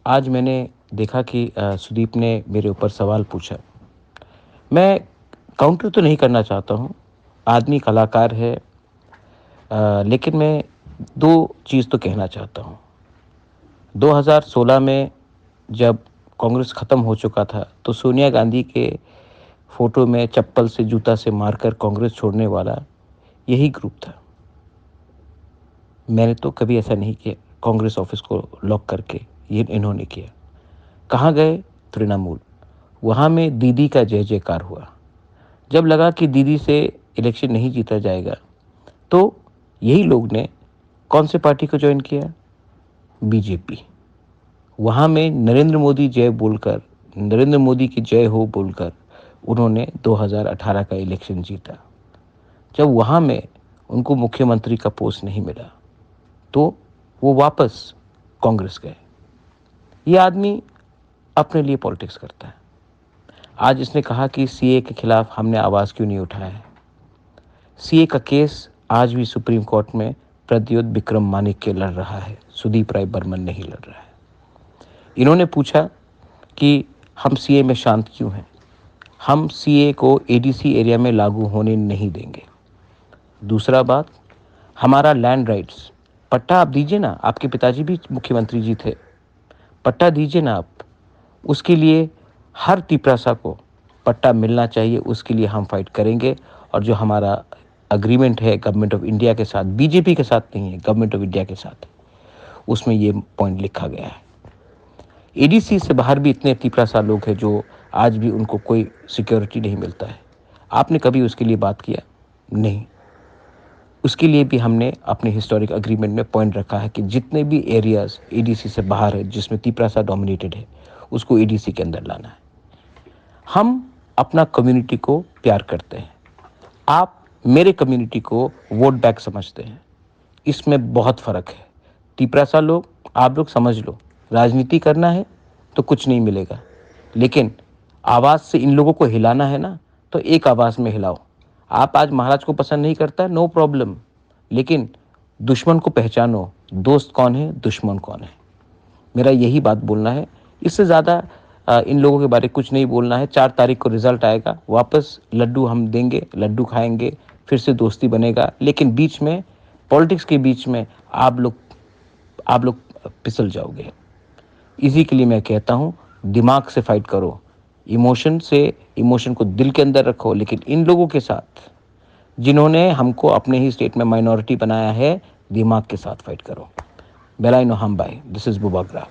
आज मैंने देखा कि सुदीप ने मेरे ऊपर सवाल पूछा। मैं काउंटर तो नहीं करना चाहता हूँ, आदमी कलाकार है। लेकिन मैं 2 चीज़ तो कहना चाहता हूँ। 2016 में जब कांग्रेस ख़त्म हो चुका था, तो सोनिया गांधी के फ़ोटो में चप्पल से, जूता से मारकर कांग्रेस छोड़ने वाला यही ग्रुप था। मैंने तो कभी ऐसा नहीं किया, कांग्रेस ऑफ़िस को लॉक करके, ये इन्होंने किया। कहाँ गए? तृणमूल। वहाँ में दीदी का जय-जयकार हुआ। जब लगा कि दीदी से इलेक्शन नहीं जीता जाएगा, तो यही लोग ने कौन से पार्टी को जॉइन किया? बीजेपी। वहाँ में नरेंद्र मोदी जय बोलकर, नरेंद्र मोदी की जय हो बोलकर उन्होंने 2018 का इलेक्शन जीता। जब वहाँ में उनको मुख्यमंत्री का पोस्ट नहीं मिला, तो वो वापस कांग्रेस गए। ये आदमी अपने लिए पॉलिटिक्स करता है। आज इसने कहा कि सीए के खिलाफ हमने आवाज़ क्यों नहीं उठाया है। सीए का केस आज भी सुप्रीम कोर्ट में प्रद्योत विक्रम मानिक्य लड़ रहा है, सुदीप राय बर्मन नहीं लड़ रहा है। इन्होंने पूछा कि हम सीए में शांत क्यों हैं। हम सीए को एडीसी एरिया में लागू होने नहीं देंगे। दूसरा बात, हमारा लैंड राइट्स, पट्टा आप दीजिए ना, आपके पिताजी भी मुख्यमंत्री जी थे, पट्टा दीजिए ना आप। उसके लिए हर तिपरासा को पट्टा मिलना चाहिए, उसके लिए हम फाइट करेंगे। और जो हमारा एग्रीमेंट है गवर्नमेंट ऑफ इंडिया के साथ, बीजेपी के साथ नहीं है, गवर्नमेंट ऑफ इंडिया के साथ, उसमें ये पॉइंट लिखा गया है। एडीसी से बाहर भी इतने तिपरासा लोग हैं जो आज भी उनको कोई सिक्योरिटी नहीं मिलता है। आपने कभी उसके लिए बात किया? नहीं। उसके लिए भी हमने अपने हिस्टोरिक एग्रीमेंट में पॉइंट रखा है कि जितने भी एरियाज एडीसी से बाहर है, जिसमें तिपरासा डोमिनेटेड है, उसको एडीसी के अंदर लाना है। हम अपना कम्युनिटी को प्यार करते हैं। आप मेरे कम्युनिटी को वोट बैंक समझते हैं। इसमें बहुत फ़र्क है। तिपरासा लोग, आप लोग समझ लो, राजनीति करना है तो कुछ नहीं मिलेगा, लेकिन आवाज़ से इन लोगों को हिलाना है ना, तो एक आवाज़ में हिलाओ। आप आज महाराज को पसंद नहीं करता, नो प्रॉब्लम, लेकिन दुश्मन को पहचानो, दोस्त कौन है, दुश्मन कौन है। मेरा यही बात बोलना है। इससे ज़्यादा इन लोगों के बारे में कुछ नहीं बोलना है। 4 तारीख को रिज़ल्ट आएगा, वापस लड्डू हम देंगे, लड्डू खाएंगे, फिर से दोस्ती बनेगा। लेकिन बीच में, पॉलिटिक्स के बीच में आप लोग फिसल जाओगे। इसी के लिए मैं कहता हूँ, दिमाग से फाइट करो, इमोशन को दिल के अंदर रखो। लेकिन इन लोगों के साथ, जिन्होंने हमको अपने ही स्टेट में माइनॉरिटी बनाया है, दिमाग के साथ फाइट करो। बेलाइनो हम बाय, दिस इज़ बुबाग्रा।